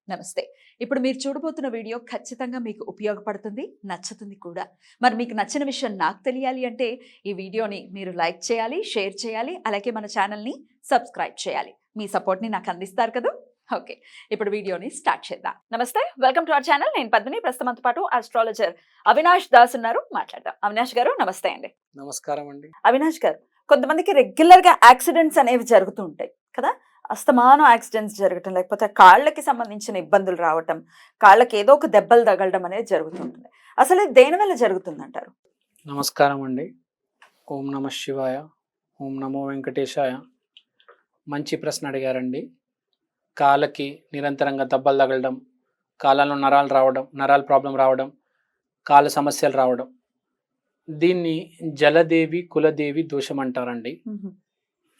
నమస్తే. ఇప్పుడు మీరు చూడబోతున్న వీడియో ఖచ్చితంగా మీకు ఉపయోగపడుతుంది, నచ్చుతుంది కూడా. మరి మీకు నచ్చిన విషయం నాకు తెలియాలి అంటే ఈ వీడియోని మీరు లైక్ చేయాలి, షేర్ చేయాలి, అలాగే మన ఛానల్‌ని సబ్స్క్రైబ్ చేయాలి. మీ సపోర్ట్‌ని నాకు అందిస్తారు కదా! ఓకే. ఇప్పుడు వీడియోని స్టార్ట్ చేద్దాం. నమస్తే. Welcome to our channel. నేను పద్మిని. ప్రస్తుతం మనతో పాటు ఆస్ట్రాలజర్ అవినాష్ దాస్ ఉన్నారు. మాట్లాడదాం. అవినాష్ గారు నమస్తే అండి. నమస్కారం అండి. అవినాష్ గారు, కొంతమందికి రెగ్యులర్‌గా యాక్సిడెంట్స్ అనేవి జరుగుతూ ఉంటాయి కదా! అస్తమానం యాక్సిడెంట్స్ జరగటం, లేకపోతే కాళ్ళకి సంబంధించిన ఇబ్బందులు రావటం, కాళ్ళకి ఏదో ఒక దెబ్బలు తగలడం అనేది జరుగుతుంటుంది. అసలు ఇది దేనివల్ల జరుగుతుందంటారు? నమస్కారం అండి. ఓం నమః శివాయ, ఓం నమో వెంకటేశాయ. మంచి ప్రశ్న అడిగారండి. కాళ్ళకి నిరంతరంగా దెబ్బలు తగలడం, కాళ్ళలో నరాలు రావడం, నరాల ప్రాబ్లం రావడం, కాళ్ళ సమస్యలు రావడం, దీన్ని జలదేవి కులదేవి దోషం అంటారండి.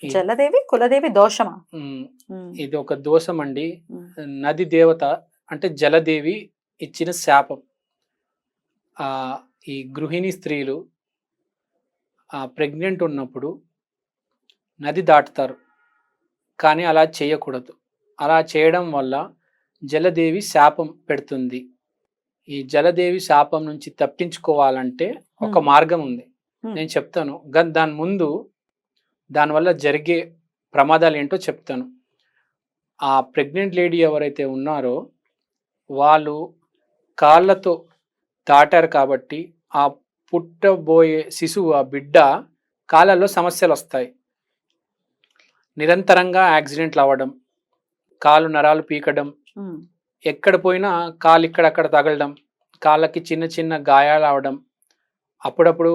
జలదేవి కులదేవి దోషమా? ఇది ఒక దోషం అండి. నది దేవత అంటే జలదేవి ఇచ్చిన శాపం. ఈ గృహిణి స్త్రీలు ప్రెగ్నెంట్ ఉన్నప్పుడు నది దాటుతారు, కానీ అలా చేయకూడదు. అలా చేయడం వల్ల జలదేవి శాపం పెడుతుంది. ఈ జలదేవి శాపం నుంచి తప్పించుకోవాలంటే ఒక మార్గం ఉంది, నేను చెప్తాను. దాని ముందు దానివల్ల జరిగే ప్రమాదాలు ఏంటో చెప్తాను. ఆ ప్రెగ్నెంట్ లేడీ ఎవరైతే ఉన్నారో వాళ్ళు కాళ్ళతో దాటారు కాబట్టి ఆ పుట్టబోయే శిశువు, ఆ బిడ్డ కాళ్ళల్లో సమస్యలు వస్తాయి. నిరంతరంగా యాక్సిడెంట్లు అవ్వడం, కాలు నరాలు పీకడం, ఎక్కడ పోయినా కాలు ఇక్కడక్కడ తగలడం, కాళ్ళకి చిన్న చిన్న గాయాలు అవడం, అప్పుడప్పుడు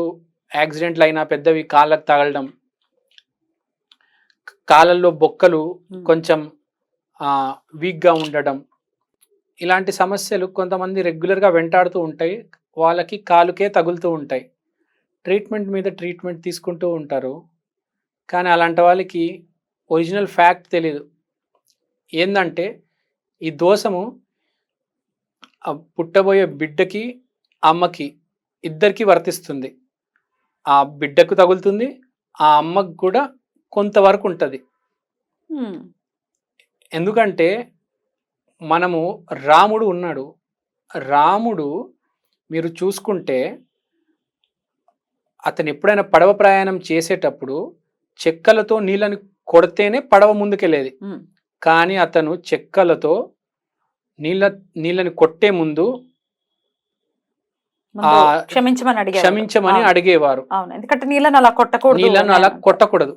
యాక్సిడెంట్లు అయినా పెద్దవి కాళ్ళకు తగలడం, కాళ్ళల్లో బొక్కలు కొంచెం వీక్గా ఉండడం, ఇలాంటి సమస్యలు కొంతమంది రెగ్యులర్గా వెంటాడుతూ ఉంటాయి. వాళ్ళకి కాలుకే తగులుతూ ఉంటాయి. ట్రీట్మెంట్ మీద ట్రీట్మెంట్ తీసుకుంటూ ఉంటారు, కానీ అలాంటి వాళ్ళకి ఒరిజినల్ ఫ్యాక్ట్ తెలీదు. ఏంటంటే ఈ దోషము పుట్టబోయే బిడ్డకి, అమ్మకి, ఇద్దరికి వర్తిస్తుంది. ఆ బిడ్డకు తగులుతుంది, ఆ అమ్మకు కూడా కొంతవరకు ఉంటుంది. ఎందుకంటే మనము రాముడు ఉన్నాడు. రాముడు మీరు చూసుకుంటే అతను ఎప్పుడైనా పడవ ప్రయాణం చేసేటప్పుడు చెక్కలతో నీళ్ళని కొడితేనే పడవ ముందుకెళ్ళేది. కానీ అతను చెక్కలతో నీళ్ళని కొట్టే ముందు క్షమించమని అడిగేవారు. ఎందుకంటే నీళ్ళను అలా కొట్టకూడదు.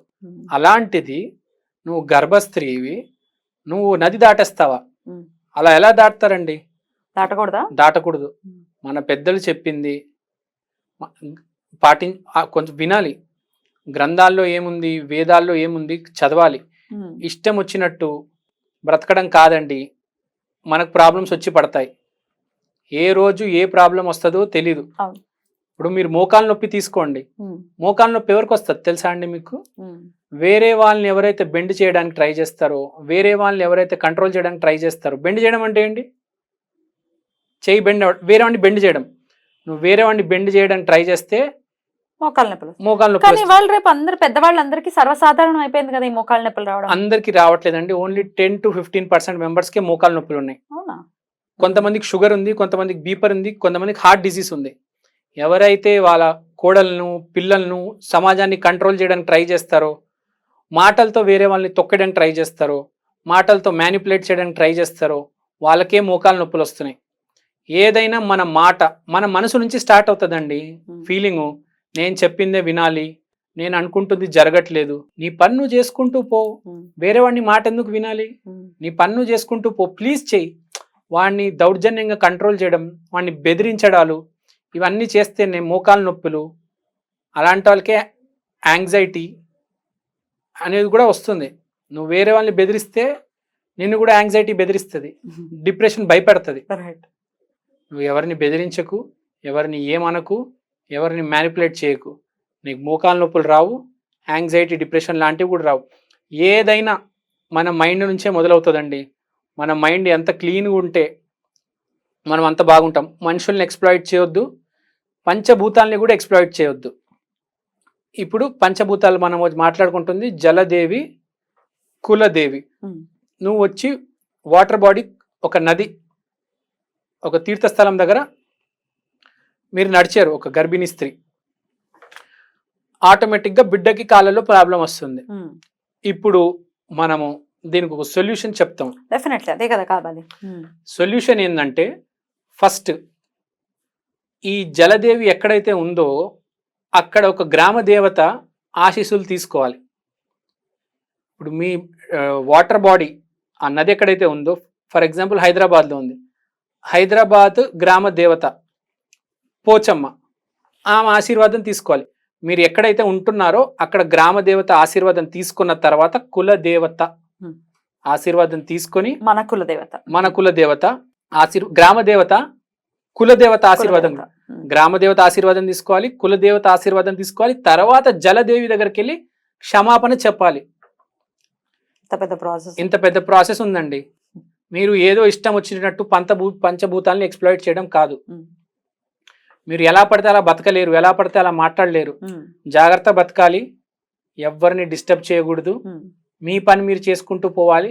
అలాంటిది నువ్వు గర్భస్త్రీవి, నువ్వు నది దాటేస్తావా? అలా ఎలా దాటుతారండి? దాటకూడదు. మన పెద్దలు చెప్పింది కొంచెం వినాలి. గ్రంథాల్లో ఏముంది, వేదాల్లో ఏముంది చదవాలి. ఇష్టం వచ్చినట్టు బ్రతకడం కాదండి. మనకు ప్రాబ్లమ్స్ వచ్చి పడతాయి. ఏ రోజు ఏ ప్రాబ్లం వస్తుందో తెలీదు. ఇప్పుడు మీరు మోకాలు నొప్పి తీసుకోండి. మోకాలు నొప్పి ఎవరికి వస్తుంది తెలుసా అండి మీకు? వేరే వాళ్ళని ఎవరైతే బెండ్ చేయడానికి ట్రై చేస్తారో, వేరే వాళ్ళని ఎవరైతే కంట్రోల్ చేయడానికి ట్రై చేస్తారో. బెండ్ చేయడం అంటే ఏంటి? చేయి బెండ్, వేరే వాడిని బెండ్ చేయడం. నువ్వు వేరే వాడిని బెండ్ చేయడానికి ట్రై చేస్తే మోకాలు నొప్పులు. వాళ్ళు రేపు అందరు పెద్దవాళ్ళందరికీ సర్వసాధారణం అయిపోయింది కదా ఈ మోకాలు నొప్పులు రావడం. అందరికి రావట్లేదండి. ఓన్లీ 10 to 15% మెంబర్స్కే మోకాలు నొప్పులు ఉన్నాయి. కొంతమందికి షుగర్ ఉంది, కొంతమందికి బీపర్ ఉంది, కొంతమందికి హార్ట్ డిసీజ్ ఉంది. ఎవరైతే వాళ్ళ కోడలను, పిల్లలను, సమాజాన్ని కంట్రోల్ చేయడానికి ట్రై చేస్తారో, మాటలతో వేరే వాళ్ళని తొక్కడానికి ట్రై చేస్తారో, మాటలతో మ్యానిపులేట్ చేయడానికి ట్రై చేస్తారో, వాళ్ళకే మోకాలు నొప్పులు వస్తున్నాయి. ఏదైనా మన మాట, మన మనసు నుంచి స్టార్ట్ అవుతుందండి. ఫీలింగు, నేను చెప్పిందే వినాలి, నేను అనుకుంటుంది జరగట్లేదు. నీ పన్ను చేసుకుంటూ పో, వేరే వాడిని మాట ఎందుకు వినాలి? నీ పన్ను చేసుకుంటూ పో, ప్లీజ్ చెయ్యి. వాడిని దౌర్జన్యంగా కంట్రోల్ చేయడం, వాడిని బెదిరించడాలు, ఇవన్నీ చేస్తే నేను మోకాలు నొప్పులు, అలాంటి వాళ్ళకే యాంగ్జైటీ అనేది కూడా వస్తుంది. నువ్వు వేరే వాళ్ళని బెదిరిస్తే నిన్ను కూడా యాంగ్జైటీ బెదిరిస్తుంది, డిప్రెషన్ భయపెడుతుంది. నువ్వు ఎవరిని బెదిరించకు, ఎవరిని ఏమనకు, ఎవరిని మ్యానిపులేట్ చేయకు. నీకు మోకాలు నొప్పులు రావు, యాంగ్జైటీ, డిప్రెషన్ లాంటివి కూడా రావు. ఏదైనా మన మైండ్ నుంచే మొదలవుతుందండి. మన మైండ్ ఎంత క్లీన్గా ఉంటే మనం అంత బాగుంటాం. మనుషుల్ని ఎక్స్ప్లాయిట్ చేయొద్దు, పంచభూతాలని కూడా ఎక్స్ప్లాయిట్ చేయొద్దు. ఇప్పుడు పంచభూతాలు మనం మాట్లాడుకుంటుంది జలదేవి, కులదేవి. నువ్వు వచ్చి వాటర్ బాడీ ఒక నది, ఒక తీర్థస్థలం దగ్గర మీరు నడిచారు, ఒక గర్భిణీ స్త్రీ, ఆటోమేటిక్గా బిడ్డకి కాళ్ళలో ప్రాబ్లం వస్తుంది. ఇప్పుడు మనము దీనికి ఒక సొల్యూషన్ చెప్తాం. డెఫినెట్లీ అదే కదా కావాలి. సొల్యూషన్ ఏంటంటే, ఫస్ట్ ఈ జలదేవి ఎక్కడైతే ఉందో అక్కడ ఒక గ్రామ దేవత ఆశీస్సులు తీసుకోవాలి. ఇప్పుడు మీ వాటర్ బాడీ, ఆ నది ఎక్కడైతే ఉందో, ఫర్ ఎగ్జాంపుల్ హైదరాబాద్లో ఉంది, హైదరాబాద్ గ్రామ దేవత పోచమ్మ, ఆమె ఆశీర్వాదం తీసుకోవాలి. మీరు ఎక్కడైతే ఉంటున్నారో అక్కడ గ్రామ దేవత ఆశీర్వాదం తీసుకున్న తర్వాత కుల దేవత ఆశీర్వాదం తీసుకొని, మన కుల దేవత గ్రామ దేవత కుల దేవత ఆశీర్వాదం, గ్రామ దేవత ఆశీర్వాదం తీసుకోవాలి, కుల దేవత ఆశీర్వాదం తీసుకోవాలి. తర్వాత జలదేవి దగ్గరికి వెళ్ళి క్షమాపణ చెప్పాలి. ఇంత పెద్ద ప్రాసెస్ ఉందండి. మీరు ఏదో ఇష్టం వచ్చినట్టు పంచభూతాలను ఎక్స్ప్లాయిట్ చేయడం కాదు. మీరు ఎలా పడితే అలా బతకలేరు, ఎలా పడితే అలా మాట్లాడలేరు. జాగ్రత్త బతకాలి, ఎవరిని డిస్టర్బ్ చేయకూడదు, మీ పని మీరు చేసుకుంటూ పోవాలి,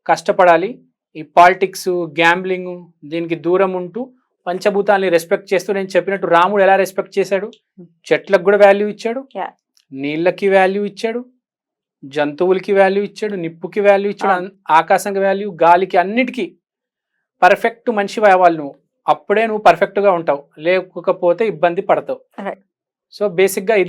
కష్టపడాలి. ఈ పాలిటిక్స్, గ్యాంబ్లింగ్ దీనికి దూరం ఉంటూ పంచభూతాలని రెస్పెక్ట్ చేస్తూ, నేను చెప్పినట్టు రాముడు ఎలా రెస్పెక్ట్ చేశాడు, చెట్లకు కూడా వాల్యూ ఇచ్చాడు, నీళ్ళకి వాల్యూ ఇచ్చాడు, జంతువులకి వాల్యూ ఇచ్చాడు, నిప్పుకి వాల్యూ ఇచ్చాడు, ఆకాశానికి వాల్యూ, గాలికి, అన్నిటికీ పర్ఫెక్ట్ మనిషి అవ్వాలి నువ్వు. అప్పుడే నువ్వు పర్ఫెక్ట్గా ఉంటావు, లేకపోతే ఇబ్బంది పడతావు. సో బేసిక్గా ఇది.